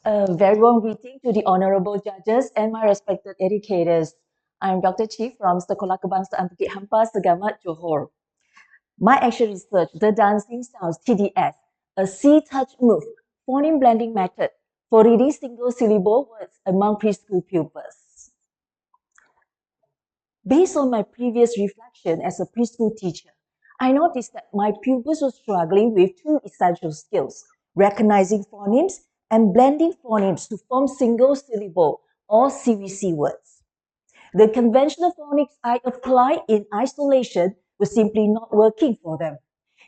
A very warm greeting to the honorable judges and my respected educators. I'm Dr. Chee from Sekolah Kebangsaan Bukit HAMPAR, Segamat, Johor. My action research, the dancing sounds TDS, a C-touch move, phoneme blending method for reading single syllable words among preschool pupils. Based on my previous reflection as a preschool teacher, I noticed that my pupils were struggling with two essential skills, recognizing phonemes and blending phonemes to form single syllable or CVC words. The conventional phonics I applied in isolation were simply not working for them.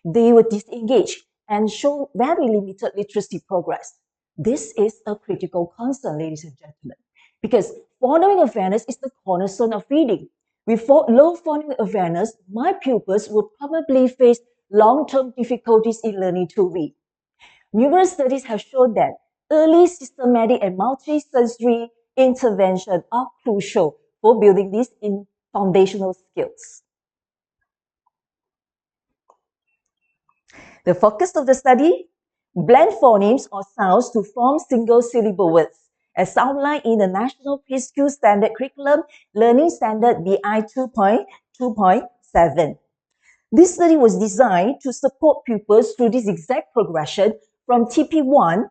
They were disengaged and showed very limited literacy progress. This is a critical concern, ladies and gentlemen, because phonemic awareness is the cornerstone of reading. With low phonemic awareness, my pupils will probably face long-term difficulties in learning to read. Numerous studies have shown that early systematic and multisensory intervention are crucial for building these foundational skills. The focus of the study, blend phonemes or sounds to form single syllable words, as outlined in the National Preschool Standard Curriculum Learning Standard BI 2.2.7. This study was designed to support pupils through this exact progression from TP1,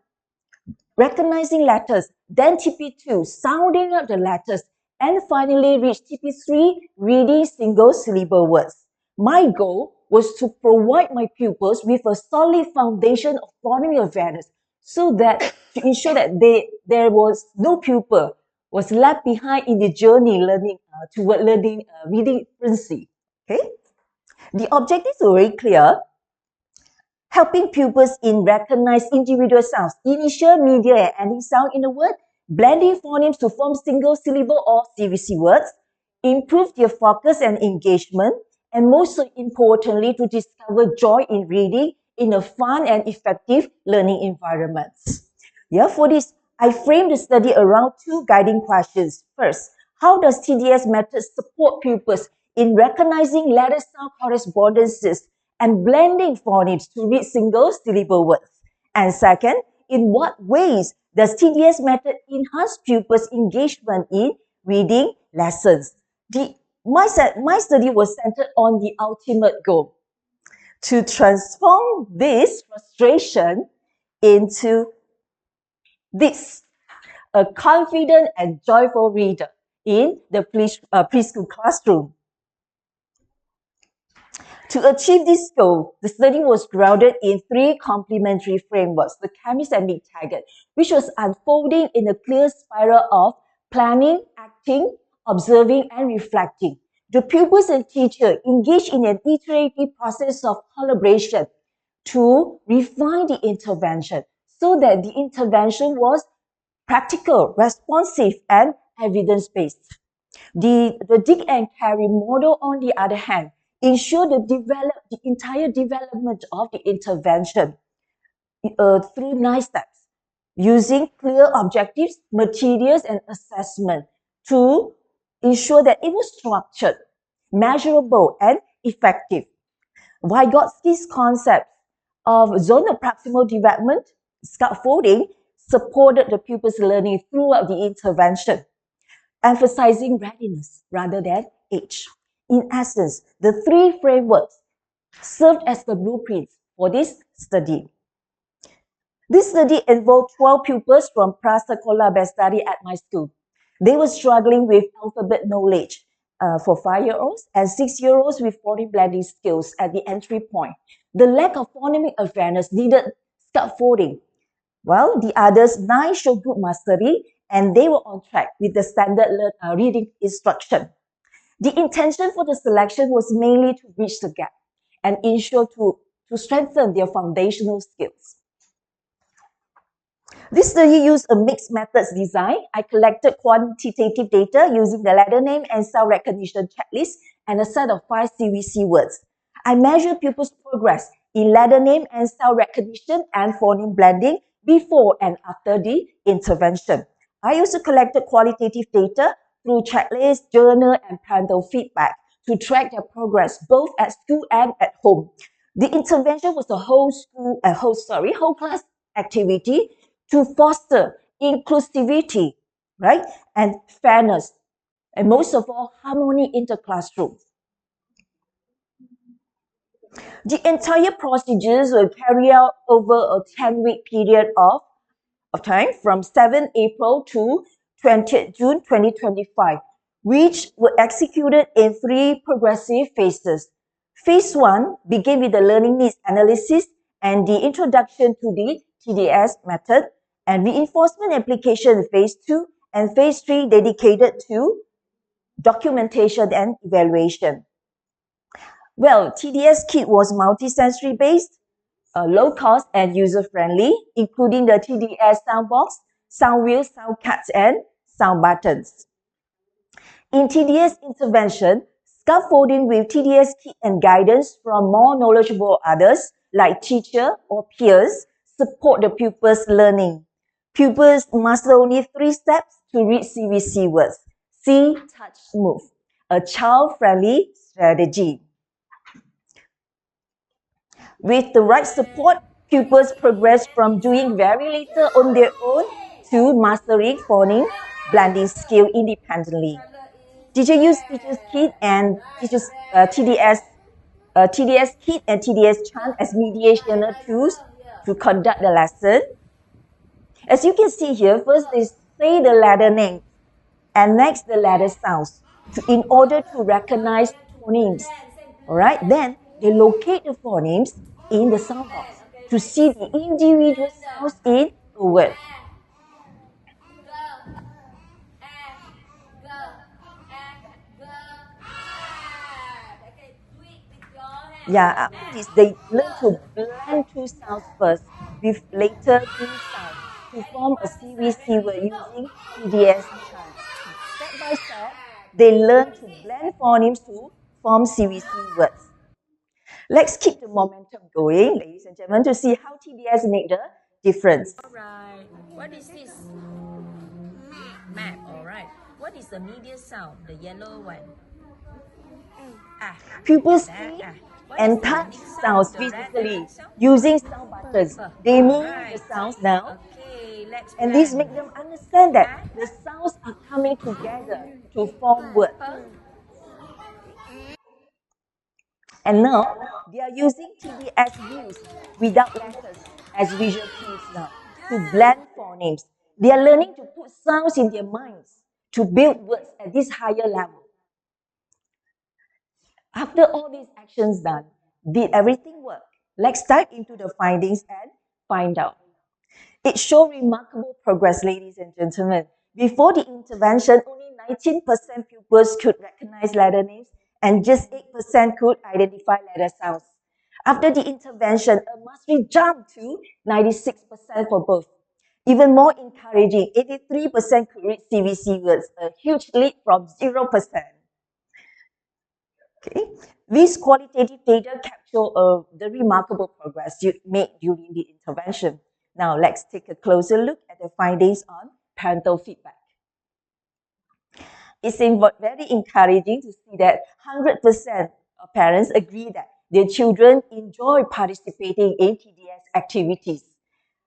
recognizing letters, then TP2, sounding out the letters, and finally reach TP3, reading single syllable words. My goal was to provide my pupils with a solid foundation of phonemic awareness so that to ensure that there was no pupil was left behind in the journey toward learning reading fluency. Okay? The objectives were very clear. Helping pupils in recognize individual sounds, initial, medial, and ending sound in a word, blending phonemes to form single syllable or CVC words, improve their focus and engagement, and most importantly, to discover joy in reading in a fun and effective learning environment. Yeah, for this, I framed the study around two guiding questions. First, how does TDS method support pupils in recognizing letter-sound correspondences and blending phonemes to read single syllable words? And second, in what ways does TDS method enhance pupils' engagement in reading lessons? My study was centered on the ultimate goal, to transform this frustration into this, a confident and joyful reader in the preschool classroom. To achieve this goal, the study was grounded in three complementary frameworks, the chemist and meat target, which was unfolding in a clear spiral of planning, acting, observing, and reflecting. The pupils and teacher engaged in an iterative process of collaboration to refine the intervention so that the intervention was practical, responsive, and evidence-based. The dig and carry model, on the other hand, ensure the entire development of the intervention through 9 steps, using clear objectives, materials, and assessment to ensure that it was structured, measurable, and effective. Vygotsky's concept of zonal proximal development, scaffolding, supported the pupils' learning throughout the intervention, emphasizing readiness rather than age. In essence, the three frameworks served as the blueprints for this study. This study involved 12 pupils from PRESCHOOL based study at my school. They were struggling with alphabet knowledge for 5-year-olds and 6-year-olds with phoneme blending skills at the entry point. The lack of phonemic awareness needed scaffolding. Well, the others 9 showed good mastery and they were on track with the standard reading instruction. The intention for the selection was mainly to bridge the gap and ensure to strengthen their foundational skills. This study used a mixed methods design. I collected quantitative data using the letter name and sound recognition checklist and a set of 5 CVC words. I measured pupils' progress in letter name and sound recognition and phoneme blending before and after the intervention. I also collected qualitative data through checklists, journal, and parental feedback to track their progress both at school and at home. The intervention was a whole class activity to foster inclusivity, right? And fairness. And most of all, harmony in the classroom. The entire procedures will carry out over a 10-week period of time from 7 April to 20 June 2025, which were executed in 3 progressive phases. Phase 1 began with the learning needs analysis and the introduction to the TDS method, and reinforcement application phase 2, and phase 3 dedicated to documentation and evaluation. Well, TDS kit was multi-sensory based, low cost and user-friendly, including the TDS sound box, sound wheels, sound cards, and sound buttons. In TDS intervention, scaffolding with TDS kit and guidance from more knowledgeable others, like teacher or peers, support the pupils' learning. Pupils master only 3 steps to read CVC words. See, touch, move. A child-friendly strategy. With the right support, pupils progress from doing very little on their own to mastering phoneme blending skill independently. Teacher use Teacher's Kit and TDS Kit and TDS Chant as mediational tools to conduct the lesson. As you can see here, first they say the letter name and next the letter sounds in order to recognize phonemes. Alright, then they locate the phonemes in the sound box to see the individual sounds in a word. Yeah, after this, they learn to blend 2 sounds first with later 3 sounds to form a CVC word using TDS chant. Step by step, they learn to blend phonemes to form CVC words. Let's keep the momentum going, ladies and gentlemen, to see how TDS make the difference. Alright, what is this? Map, alright. What is the medial sound, the yellow one? Pupils see and touch sounds physically using sound buttons. They move the sounds now, and this makes them understand that the sounds are coming together to form words. And now, they are using TDS views without letters as visual cues now to blend phonemes. They are learning to put sounds in their minds to build words at this higher level. After all these actions done, did everything work? Let's dive into the findings and find out. It showed remarkable progress, ladies and gentlemen. Before the intervention, only 19% pupils could recognize letter names and just 8% could identify letter sounds. After the intervention, a mastery jumped to 96% for both. Even more encouraging, 83% could read CVC words, a huge leap from 0%. Okay. These qualitative data capture the remarkable progress you made during the intervention. Now, let's take a closer look at the findings on parental feedback. It's very encouraging to see that 100% of parents agree that their children enjoy participating in TDS activities.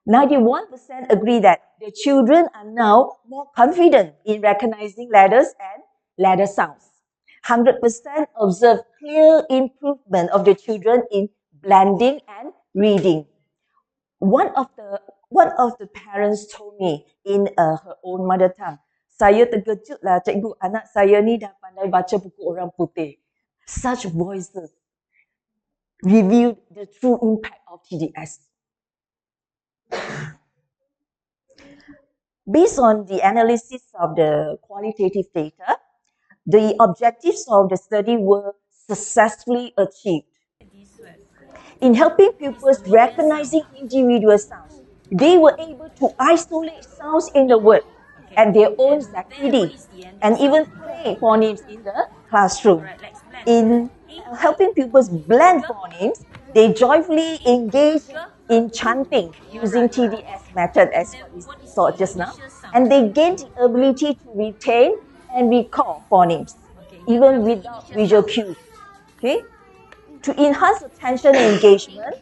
91% agree that their children are now more confident in recognizing letters and letter sounds. 100% observe clear improvement of the children in blending and reading. One of the parents told me in her own mother tongue, saya terkejut lah cikgu, anak saya ni dah pandai baca buku orang putih. Such voices revealed the true impact of TDS. Based on the analysis of the qualitative data, the objectives of the study were successfully achieved. In helping pupils recognizing individual sounds, they were able to isolate sounds in the word at their own ZPD and even play phonemes in the classroom. In helping pupils blend phonemes, they joyfully engage in chanting using TDS method as what we saw just now, and they gained the ability to retain and recall phonemes, even without visual cues. Okay? To enhance attention and engagement,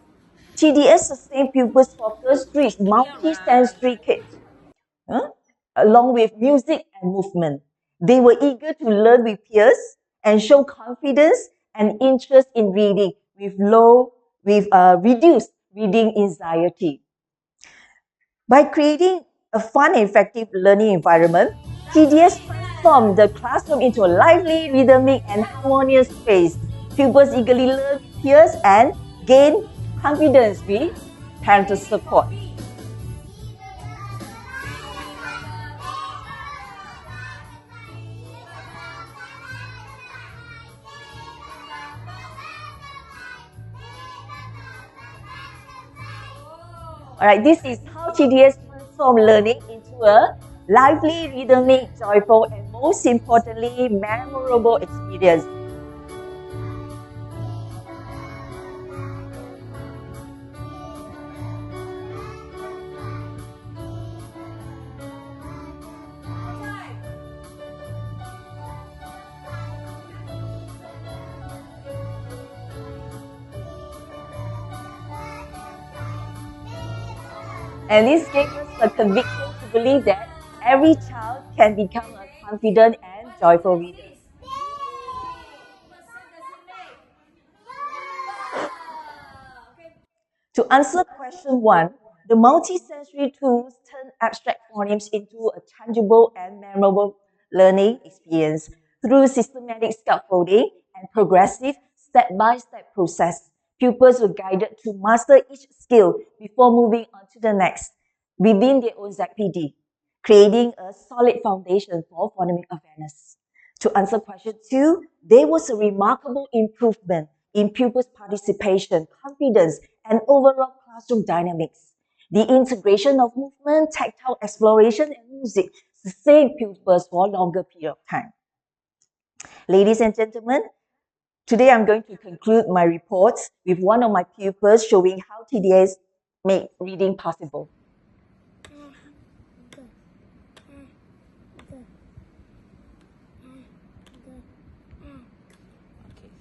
TDS sustained pupils' focus through its multi-sensory kit. along with music and movement. They were eager to learn with peers and show confidence and interest in reading with reduced reading anxiety. By creating a fun and effective learning environment, TDS transformed the classroom into a lively, rhythmic, and harmonious space. Pupils eagerly learn with peers and gain confidence with parental support. Alright, this is how TDS transformed learning into a lively, rhythmic, joyful, and most importantly, memorable experience. And this gave us the conviction to believe that every child can become a confident and joyful reader. To answer question 1, the multi-sensory tools turn abstract phonemes into a tangible and memorable learning experience through systematic scaffolding and progressive step-by-step process. Pupils were guided to master each skill before moving on to the next within their own ZPD, creating a solid foundation for phonemic awareness. To answer question 2, there was a remarkable improvement in pupils' participation, confidence, and overall classroom dynamics. The integration of movement, tactile exploration, and music sustained pupils for a longer period of time. Ladies and gentlemen, today I'm going to conclude my reports with one of my pupils showing how TDS made reading possible. Okay,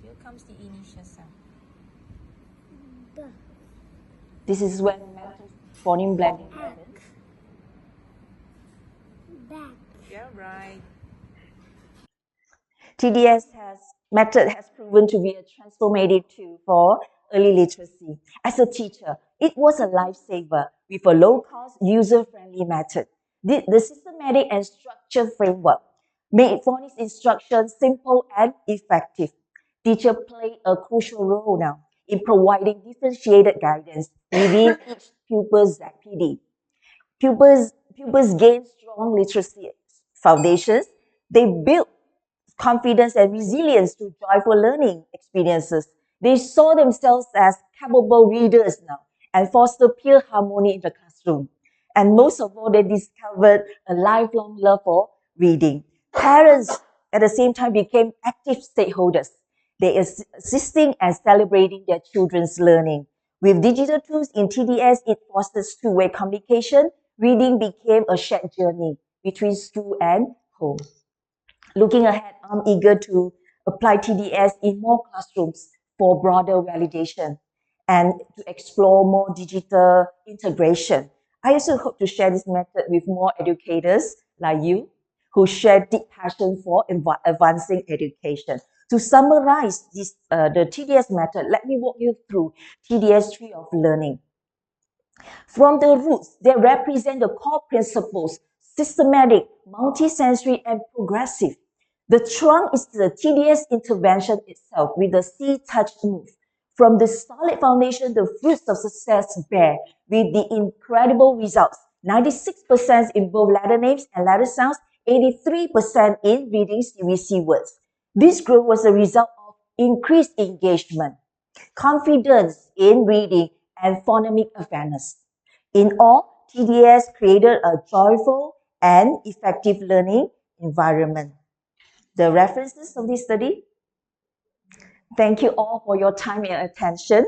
here comes the initial sound. This is when mental phoneme blending happens. Yeah, right. TDS method has proven to be a transformative tool for early literacy. As a teacher, it was a lifesaver with a low-cost, user-friendly method. The systematic and structured framework made phonics instruction simple and effective. Teachers play a crucial role now in providing differentiated guidance within each pupil's ZPD. Pupils gain strong literacy foundations. They build confidence and resilience to joyful learning experiences. They saw themselves as capable readers now and foster peer harmony in the classroom. And most of all, they discovered a lifelong love for reading. Parents, at the same time, became active stakeholders. They assisting and celebrating their children's learning. With digital tools in TDS, it fosters two-way communication. Reading became a shared journey between school and home. Looking ahead, I'm eager to apply TDS in more classrooms for broader validation and to explore more digital integration. I also hope to share this method with more educators like you who share deep passion for advancing education. To summarize the TDS method, let me walk you through TDS tree of learning. From the roots, they represent the core principles, systematic, multisensory, and progressive. The trunk is the TDS intervention itself with the see-touch move. From the solid foundation, the fruits of success bear with the incredible results. 96% in both letter names and letter sounds, 83% in reading CVC words. This growth was a result of increased engagement, confidence in reading, and phonemic awareness. In all, TDS created a joyful and effective learning environment. The references of this study. Thank you all for your time and attention.